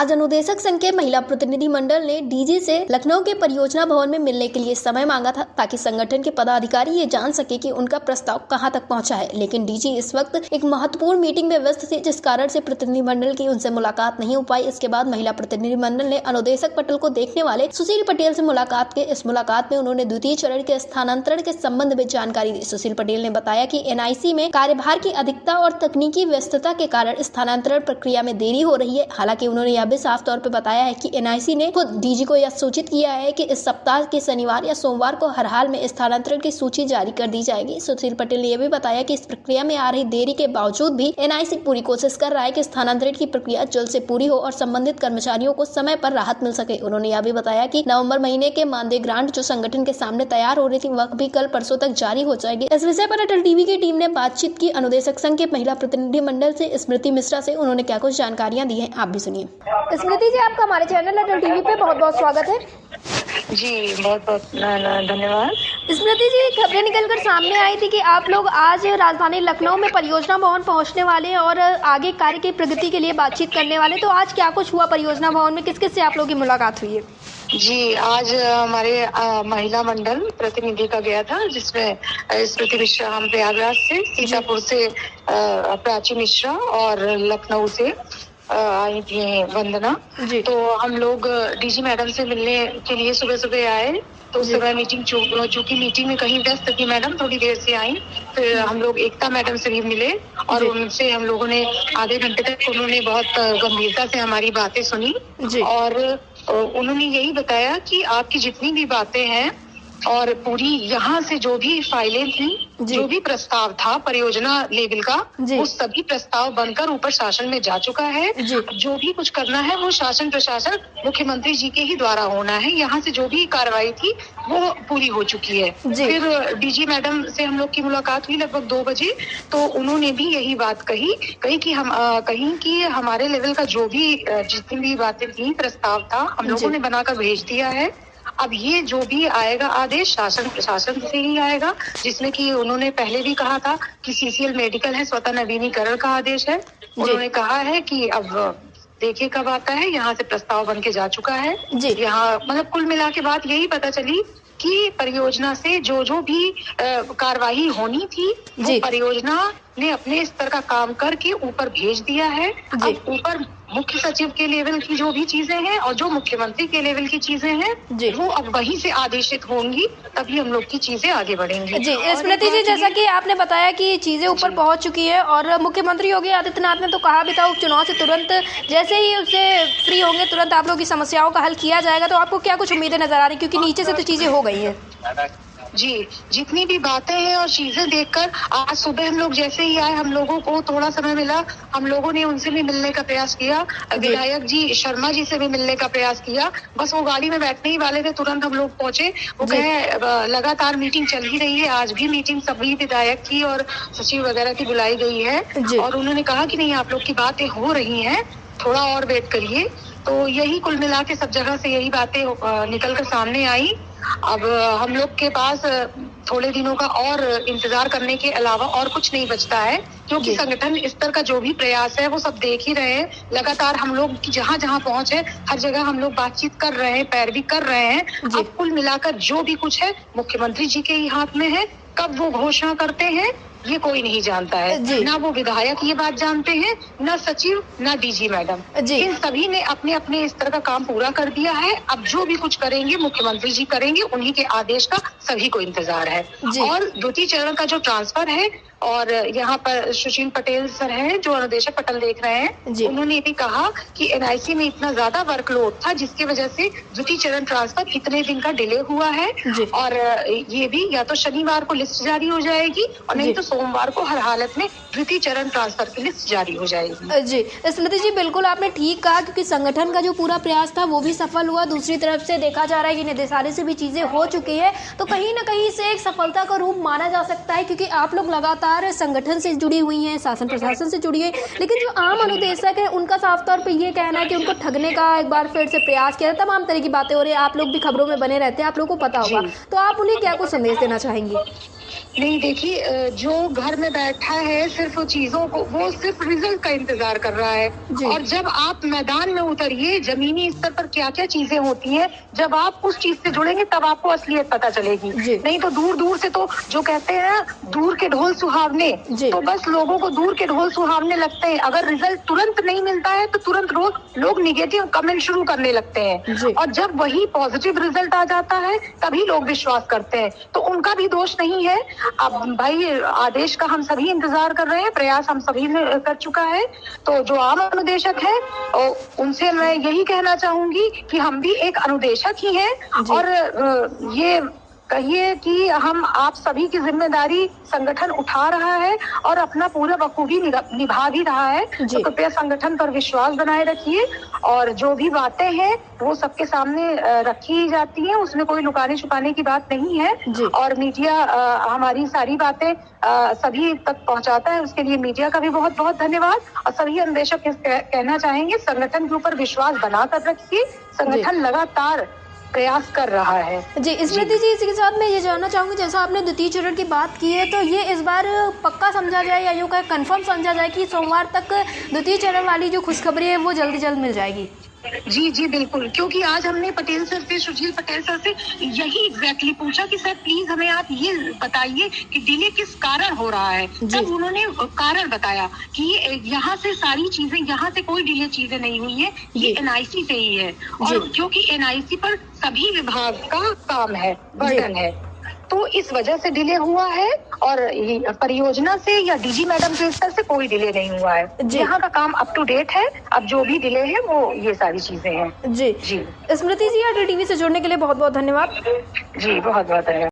आज अनुदेशक संघ के महिला प्रतिनिधि मंडल ने डीजी से लखनऊ के परियोजना भवन में मिलने के लिए समय मांगा था ताकि संगठन के पदाधिकारी ये जान सके कि उनका प्रस्ताव कहां तक पहुंचा है। लेकिन डीजी इस वक्त एक महत्वपूर्ण मीटिंग में व्यस्त थे, जिस कारण से प्रतिनिधि मंडल की उनसे मुलाकात नहीं हो पाई। इसके बाद महिला प्रतिनिधि मंडल ने अनुदेशक पटल को देखने वाले सुशील पटेल से मुलाकात की। इस मुलाकात में उन्होंने द्वितीय चरण के स्थानांतरण के संबंध में जानकारी दी। सुशील पटेल ने बताया कि एनआईसी में कार्यभार की अधिकता और तकनीकी व्यस्तता के कारण स्थानांतरण प्रक्रिया में देरी हो रही है। हालांकि उन्होंने यह भी साफ तौर पर बताया है कि एनआईसी ने खुद डीजी को यह सूचित किया है कि इस सप्ताह के शनिवार या सोमवार को हर हाल में स्थानांतरण की सूची जारी कर दी जाएगी। सुशील पटेल ने यह भी बताया कि इस प्रक्रिया में आ रही देरी के बावजूद भी एनआईसी पूरी कोशिश कर रहा है कि स्थानांतरण की प्रक्रिया जल्द से पूरी हो और संबंधित कर्मचारियों को समय पर राहत मिल सके। उन्होंने यह भी बताया कि नवंबर महीने के मानदेय ग्रांट जो संगठन के सामने तैयार हो रही थी वह भी कल परसों तक जारी हो जाएगी। इस विषय पर अटल टीवी की टीम ने बातचीत की अनुदेशक संघ के महिला प्रतिनिधि मंडल से स्मृति मिश्रा से। उन्होंने क्या कुछ जानकारियां दी हैं, आप भी सुनिए। स्मृति जी, आपका हमारे चैनल अटल टीवी पे बहुत बहुत स्वागत है। जी बहुत बहुत धन्यवाद। स्मृति जी, खबरें निकलकर सामने आई थी कि आप लोग आज राजधानी लखनऊ में परियोजना भवन पहुंचने वाले हैं और आगे कार्य की प्रगति के लिए बातचीत करने वाले। तो आज क्या कुछ हुआ परियोजना भवन में, किस किस से आप लोगों की मुलाकात हुई है? जी, आज हमारे महिला मंडल प्रतिनिधि का गया था, जिसमें स्मृति मिश्रा हम प्रयागराज से, सीतापुर से प्राची मिश्रा और लखनऊ से आई थी वंदना। तो हम लोग डीजी मैडम से मिलने के लिए सुबह सुबह आए। तो उस समय मीटिंग चूंकि मीटिंग में कहीं व्यस्त थी मैडम, थोड़ी देर से आई। फिर हम लोग एकता मैडम से भी मिले और उनसे हम लोगों ने आधे घंटे तक उन्होंने बहुत गंभीरता से हमारी बातें सुनी और उन्होंने यही बताया कि आपकी जितनी भी बातें हैं और पूरी यहाँ से जो भी फाइलें थी, जो भी प्रस्ताव था परियोजना लेवल का, वो सभी प्रस्ताव बनकर ऊपर शासन में जा चुका है। जो भी कुछ करना है वो शासन प्रशासन मुख्यमंत्री जी के ही द्वारा होना है। यहाँ से जो भी कार्रवाई थी वो पूरी हो चुकी है। फिर डीजी मैडम से हम लोग की मुलाकात हुई लगभग 2 बजे। तो उन्होंने भी यही बात कही कि हमारे लेवल का जो भी जितनी भी बातें थी, प्रस्ताव था, हम लोगों ने बनाकर भेज दिया है। अब ये जो भी आएगा आदेश शासन प्रशासन से ही आएगा, जिसमें कि उन्होंने पहले भी कहा था कि सीसीएल मेडिकल है, स्वतः नवीनीकरण का आदेश है। उन्होंने कहा है कि अब देखिए कब आता है। यहाँ से प्रस्ताव बन के जा चुका है। यहाँ मतलब कुल मिला के बात यही पता चली कि परियोजना से जो भी कार्रवाई होनी थी वो परियोजना ने अपने स्तर का काम करके ऊपर भेज दिया है। अब ऊपर मुख्य सचिव के लेवल की जो भी चीजें हैं और जो मुख्यमंत्री के लेवल की चीजें हैं वो अब वहीं से आदेशित होंगी, तभी हम लोग की चीजें आगे बढ़ेंगी। जी स्मृति जी, जैसा कि आपने बताया कि चीजें ऊपर पहुंच चुकी है और मुख्यमंत्री योगी आदित्यनाथ ने तो कहा भी था उपचुनाव से तुरंत जैसे ही उससे फ्री होंगे तुरंत आप लोग की समस्याओं का हल किया जाएगा। तो आपको क्या कुछ उम्मीदें नजर आ रही, क्योंकि नीचे से तो चीजें हो गई है? जी, जितनी भी बातें हैं और चीजें देखकर आज सुबह हम लोग जैसे ही आए, हम लोगों को थोड़ा समय मिला, हम लोगों ने उनसे भी मिलने का प्रयास किया। विधायक जी शर्मा जी से भी मिलने का प्रयास किया। बस वो गाड़ी में बैठने ही वाले थे, तुरंत हम लोग पहुंचे। वो कहे लगातार मीटिंग चल ही रही है, आज भी मीटिंग सभी विधायक की और सचिव वगैरह की बुलाई गई है और उन्होंने कहा कि नहीं, आप लोग की बातें हो रही हैं, थोड़ा और वेट करिए। तो यही कुल मिला के सब जगह से यही बातें निकल कर सामने आई। अब हम लोग के पास थोड़े दिनों का और इंतजार करने के अलावा और कुछ नहीं बचता है, क्योंकि संगठन स्तर का जो भी प्रयास है वो सब देख ही रहे हैं। लगातार हम लोग जहाँ जहाँ पहुंचे हर जगह हम लोग बातचीत कर रहे हैं, पैरवी कर रहे हैं। अब कुल मिलाकर जो भी कुछ है मुख्यमंत्री जी के ही हाथ में है। कब वो घोषणा करते हैं ये कोई नहीं जानता है, ना वो विधायक ये बात जानते हैं, ना सचिव, ना डीजी मैडम। इन सभी ने अपने अपने स्तर का काम पूरा कर दिया है। अब जो भी कुछ करेंगे मुख्यमंत्री जी करेंगे, उन्हीं के आदेश का सभी को इंतजार है। और द्वितीय चरण का जो ट्रांसफर है, और यहाँ पर सुशील पटेल सर हैं जो अनुदेशक पटल देख रहे हैं, उन्होंने भी कहा कि एनआईसी में इतना ज्यादा वर्कलोड था जिसकी वजह से द्वितीय चरण ट्रांसफर इतने दिन का डिले हुआ है। और ये भी या तो शनिवार को लिस्ट जारी हो जाएगी और नहीं तो सोमवार को हर हालत में द्वितीय चरण ट्रांसफर की लिस्ट जारी हो जाएगी। जी स्मृति जी, बिल्कुल आपने ठीक कहा, क्योंकि संगठन का जो पूरा प्रयास था वो भी सफल हुआ। दूसरी तरफ से देखा जा रहा है कि निदेशालय से भी चीजें हो चुकी है, तो कहीं ना कहीं से एक सफलता का रूप माना जा सकता है, क्योंकि आप लोग लगातार संगठन से जुड़ी हुई हैं, शासन प्रशासन से जुड़ी है। लेकिन जो आम अनुदेशक है उनका साफ तौर पे ये कहना है कि उनको ठगने का एक बार फिर से प्रयास किया, तमाम तरह की बातें हो रही है। आप लोग भी खबरों में बने रहते हैं, आप लोगों को पता होगा, तो आप उन्हें क्या कुछ संदेश देना चाहेंगे? नहीं, देखिए जो घर में बैठा है सिर्फ चीजों को, वो सिर्फ रिजल्ट का इंतजार कर रहा है। और जब आप मैदान में उतरिए, जमीनी स्तर पर क्या क्या चीजें होती हैं, जब आप उस चीज से जुड़ेंगे तब आपको असलियत पता चलेगी। नहीं तो दूर दूर से तो जो कहते हैं दूर के ढोल सुहावने, तो बस लोगों को दूर के ढोल सुहावने लगते हैं। अगर रिजल्ट तुरंत नहीं मिलता है तो तुरंत लोग निगेटिव कमेंट शुरू करने लगते हैं, और जब वही पॉजिटिव रिजल्ट आ जाता है तभी लोग विश्वास करते हैं। तो उनका भी दोष नहीं है। अब भाई आदेश का हम सभी इंतजार कर रहे हैं, प्रयास हम सभी ने कर चुका है। तो जो आम अनुदेशक है उनसे मैं यही कहना चाहूंगी कि हम भी एक अनुदेशक ही हैं, और ये कहिए कि हम आप सभी की जिम्मेदारी संगठन उठा रहा है और अपना पूरा बखूबी निभा भी रहा है। तो कृपया संगठन पर विश्वास बनाए रखिए, और जो भी बातें हैं वो सबके सामने रखी जाती हैं, उसमें कोई लुकाने छुपाने की बात नहीं है। और मीडिया हमारी सारी बातें सभी तक पहुंचाता है, उसके लिए मीडिया का भी बहुत बहुत धन्यवाद। और सभी अनुदेशक कहना चाहेंगे, संगठन के ऊपर विश्वास बनाकर रखिए, संगठन लगातार प्रयास कर रहा है। जी स्मृति जी, इसी के साथ मैं ये जानना चाहूंगी, जैसा आपने द्वितीय चरण की बात की है, तो ये इस बार पक्का समझा जाए या यूँ कहे कंफर्म समझा जाए कि सोमवार तक द्वितीय चरण वाली जो खुशखबरी है वो जल्द मिल जाएगी? जी बिल्कुल, क्योंकि आज हमने पटेल सर से, सुशील पटेल सर से यही एग्जैक्टली पूछा कि सर प्लीज हमें आप ये बताइए कि डिले किस कारण हो रहा है। तब उन्होंने कारण बताया कि यहाँ से सारी चीजें, यहाँ से कोई डिले चीजें नहीं हुई है, ये एनआईसी से ही है, और क्योंकि एनआईसी पर सभी विभाग का काम है, बर्डन है, तो इस वजह से डिले हुआ है। और परियोजना से या डीजी मैडम के स्तर से कोई डिले नहीं हुआ है। यहाँ का काम अप टू डेट है। अब जो भी डिले है वो ये सारी चीजें हैं। जी स्मृति जी, RTTV से जुड़ने के लिए बहुत बहुत धन्यवाद। जी बहुत बहुत धन्यवाद।